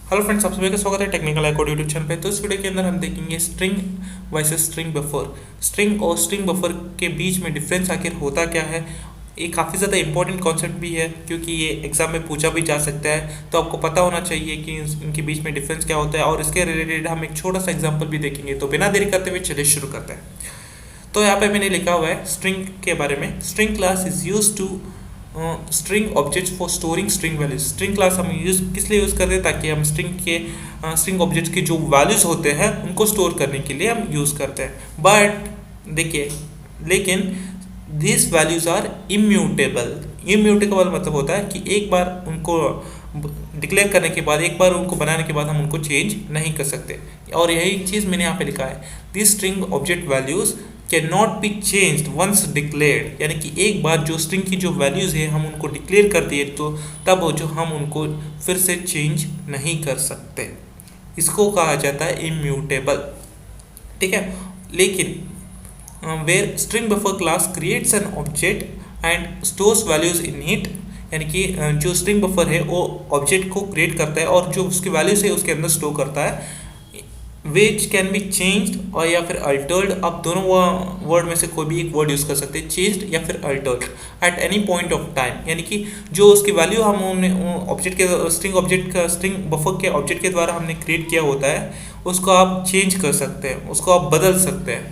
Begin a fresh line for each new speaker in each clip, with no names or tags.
Hello friends, आप सभी का स्वागत है technical I code YouTube channel पे। तो इस वीडियो के अंदर हम देखेंगे string versus string buffer. String और स्ट्रिंग बफर के बीच में डिफरेंस आखिर होता क्या है। ये काफ़ी ज़्यादा इंपॉर्टेंट कॉन्सेप्ट भी है क्योंकि ये एग्जाम में पूछा भी जा सकता है, तो आपको पता होना चाहिए कि इनके बीच में डिफरेंस क्या होता है। और इसके रिलेटेड हम एक छोटा सा एग्जाम्पल भी देखेंगे। तो बिना देरी करते हुए चलिए शुरू करते हैं। तो यहाँ पे मैंने लिखा हुआ है स्ट्रिंग के बारे में। String class is use to string objects for storing string values. String class हम यूज किस लिए यूज़ करते हैं, ताकि हम स्ट्रिंग ऑब्जेक्ट्स के जो वैल्यूज होते हैं उनको स्टोर करने के लिए हम यूज़ करते हैं। बट देखिए, लेकिन this values are immutable. Immutable मतलब होता है कि एक बार उनको डिक्लेयर करने के बाद, एक बार उनको बनाने के बाद हम उनको चेंज नहीं कर सकते। और यही चीज़ मैंने यहाँ पे लिखा है, this string object values can not be changed once declared. यानी कि एक बार जो स्ट्रिंग की जो वैल्यूज है हम उनको डिक्लेयर कर दिए तो तब वो जो हम उनको फिर से चेंज नहीं कर सकते। इसको कहा जाता है इम्यूटेबल। ठीक है। लेकिन where string buffer class creates an object and stores values in it, यानी कि जो स्ट्रिंग बफर है वो ऑब्जेक्ट को क्रिएट करता है और जो उसकी वैल्यूज है उसके अंदर स्टोर करता है, विच कैन बी चेंज्ड और या फिर अल्टर्ड। आप दोनों वर्ड में से कोई भी एक वर्ड यूज़ कर सकते हैं, चेंज्ड या फिर Altered, at any point of time. यानी कि जो उसकी वैल्यू हम ऑब्जेक्ट के स्ट्रिंग बफर के ऑब्जेक्ट के द्वारा हमने क्रिएट किया होता है उसको आप चेंज कर सकते हैं, उसको आप बदल सकते हैं।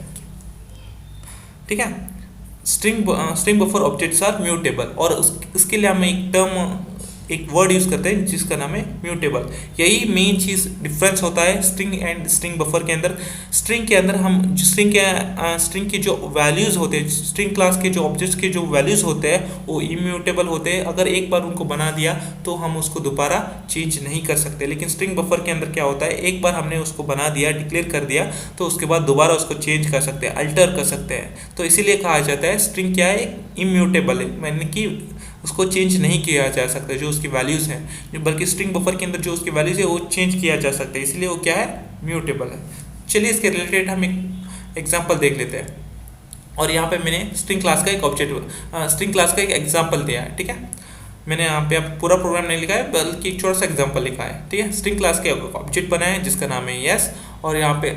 ठीक है। String buffer objects are mutable, और इसके लिए हम एक वर्ड यूज़ करते हैं जिसका नाम है म्यूटेबल। यही मेन चीज़ डिफरेंस होता है स्ट्रिंग एंड स्ट्रिंग बफर के अंदर। स्ट्रिंग के अंदर हम स्ट्रिंग के जो वैल्यूज़ होते हैं, स्ट्रिंग क्लास के जो ऑब्जेक्ट्स के जो वैल्यूज़ होते हैं वो इम्यूटेबल होते हैं। अगर एक बार उनको बना दिया तो हम उसको दोबारा चेंज नहीं कर सकते। लेकिन स्ट्रिंग बफर के अंदर क्या होता है, एक बार हमने उसको बना दिया, डिक्लेयर कर दिया, तो उसके बाद दोबारा उसको चेंज कर सकते हैं, अल्टर कर सकते हैं। तो इसीलिए कहा जाता है स्ट्रिंग क्या है, इम्यूटेबल है, यानी कि उसको चेंज नहीं किया जा सकता जो उसकी वैल्यूज़ हैं, बल्कि स्ट्रिंग बफर के अंदर जो उसकी वैल्यूज़ है वो चेंज किया जा सकता है, इसलिए वो क्या है, म्यूटेबल है। चलिए इसके रिलेटेड हम एक एग्जांपल देख लेते हैं। और यहाँ पे मैंने स्ट्रिंग क्लास का एक एग्जांपल दिया है। ठीक है। मैंने यहाँ पे अब पूरा प्रोग्राम नहीं लिखा है, बल्कि एक छोटा सा एग्जाम्पल लिखा है। ठीक है। स्ट्रिंग क्लास के ऑब्जेक्ट बनाया है जिसका नाम है यस, और यहाँ पे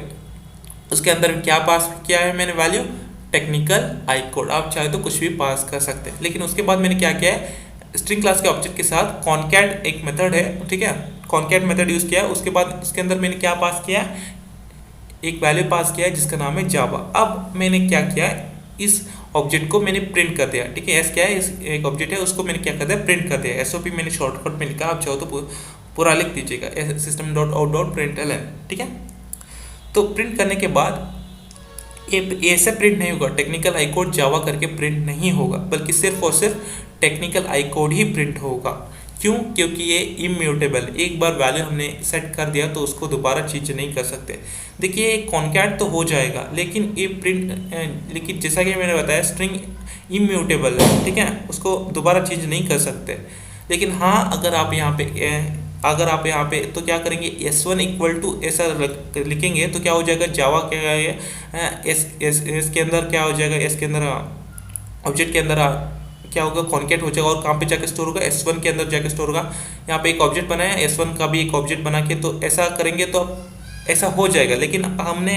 उसके अंदर क्या पास किया है मैंने, वैल्यू टेक्निकल आई कोड। आप चाहे तो कुछ भी पास कर सकते हैं। लेकिन उसके बाद मैंने क्या किया है, स्ट्रिंग क्लास के ऑब्जेक्ट के साथ कॉनकैट एक मेथड है। ठीक है। कॉनकैट मेथड यूज़ किया। उसके बाद उसके अंदर मैंने क्या पास किया, एक वैल्यू पास किया है जिसका नाम है जावा। अब मैंने क्या किया, इस ऑब्जेक्ट को मैंने प्रिंट कर दिया। ठीक है। एस क्या है, इस एक ऑब्जेक्ट है, उसको मैंने क्या कर दिया, प्रिंट कर दिया। एसओपी मैंने शॉर्टकट में लिखा, आप चाहो तो पूरा लिख दीजिएगा, system.out.println। ठीक है। तो प्रिंट करने के बाद ये ऐसे प्रिंट नहीं होगा, टेक्निकल आई कोड जावा करके प्रिंट नहीं होगा, बल्कि सिर्फ और सिर्फ technical I code he print होगा। क्यों? क्योंकि ये इम्यूटेबल, एक बार वैल्यू हमने सेट कर दिया तो उसको दोबारा चेंज नहीं कर सकते। देखिए कॉनकैट तो हो जाएगा, लेकिन ये लेकिन जैसा कि मैंने बताया स्ट्रिंग इम्यूटेबल है। ठीक है। उसको दोबारा चेंज नहीं कर सकते। लेकिन हाँ, अगर आप यहाँ पे तो क्या करेंगे, S1 इक्वल टू ऐसा लिखेंगे तो क्या हो जाएगा, जावा क्या है, एस के अंदर क्या हो जाएगा, एस के अंदर ऑब्जेक्ट के अंदर क्या होगा, कॉनकैट हो जाएगा। और कहाँ पे जाके स्टोर होगा, S1 के अंदर जाके स्टोर होगा। यहाँ पे एक ऑब्जेक्ट बनाया है, S1 का भी एक ऑब्जेक्ट बना के, तो ऐसा करेंगे तो ऐसा हो जाएगा। लेकिन हमने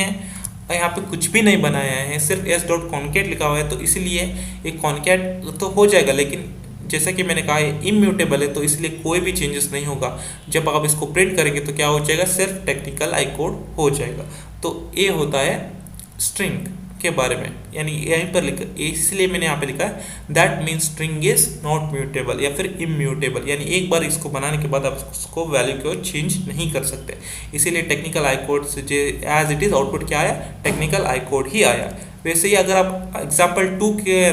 यहाँ पे कुछ भी नहीं बनाया है, सिर्फ s.concat लिखा हुआ है, तो इसीलिए एक कॉनकैट तो हो जाएगा। लेकिन जैसा कि मैंने कहा है इम्यूटेबल है, तो इसलिए कोई भी चेंजेस नहीं होगा। जब आप इसको प्रिंट करेंगे तो क्या हो जाएगा, सिर्फ टेक्निकल आई कोड हो जाएगा। तो ये होता है स्ट्रिंग के बारे में, यानी यहीं पर लिखा, इसलिए मैंने यहाँ पे लिखा है that means string is not mutable या फिर इम्यूटेबल, यानी एक बार इसको बनाने के बाद आप उसको वैल्यू को चेंज नहीं कर सकते। इसीलिए टेक्निकल आई कोड से एज इट इज आउटपुट क्या आया, टेक्निकल आई कोड ही आया। वैसे ही अगर आप एग्जाम्पल 2 के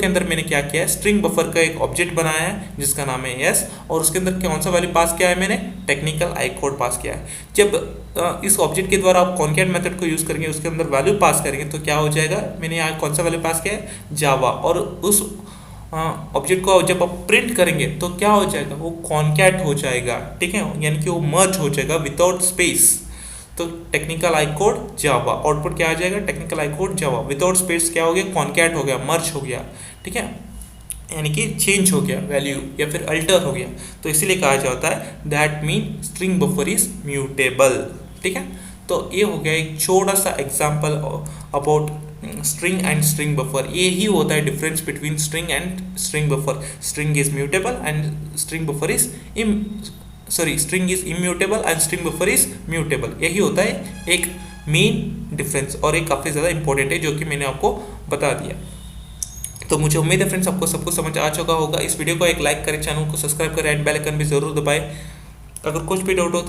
अंदर मैंने क्या किया है, स्ट्रिंग बफर का एक ऑब्जेक्ट बनाया है जिसका नाम है यस, और उसके अंदर कौन सा वैल्यू पास किया है, मैंने टेक्निकल आई कोड पास किया है। जब इस ऑब्जेक्ट के द्वारा आप कॉनकैट मेथड को यूज़ करेंगे, उसके अंदर वैल्यू पास करेंगे तो क्या हो जाएगा, मैंने यहाँ कौन सा वैल्यू पास किया है, जावा। और उस ऑब्जेक्ट को जब आप प्रिंट करेंगे तो क्या हो जाएगा, वो कॉनकैट हो जाएगा। ठीक है। यानी कि वो मर्ज हो जाएगा विदाउट स्पेस। तो technical I code Java, output क्या आ जाएगा, technical I code Java, without space क्या हो गया, कॉनकैट हो गया, मर्ज हो गया। ठीक है। यानी कि चेंज हो गया वैल्यू या फिर अल्टर हो गया, तो इसीलिए कहा जाता है that mean string buffer is mutable. ठीक है, तो ये हो गया एक छोटा सा example about string and string buffer. ये ही होता है difference between string and string buffer. String is mutable and string buffer is string is immutable and string buffer is mutable. यही होता है एक मेन डिफरेंस, और ये काफ़ी ज़्यादा इंपॉर्टेंट है जो कि मैंने आपको बता दिया। तो मुझे उम्मीद है फ्रेंड्स आपको सब कुछ समझ आ चुका होगा। इस वीडियो को एक लाइक करें, चैनल को सब्सक्राइब करें एंड बेल आइकन भी जरूर दबाएं। अगर कुछ भी डाउट हो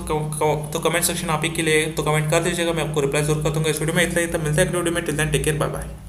तो कमेंट सेक्शन आप ही के लिए तो कमेंट कर दीजिएगा, मैं आपको रिप्लाई जरूर कर दूंगा। इस वीडियो में इतना ही था, मिलता है एक वीडियो में, till then take care, bye bye.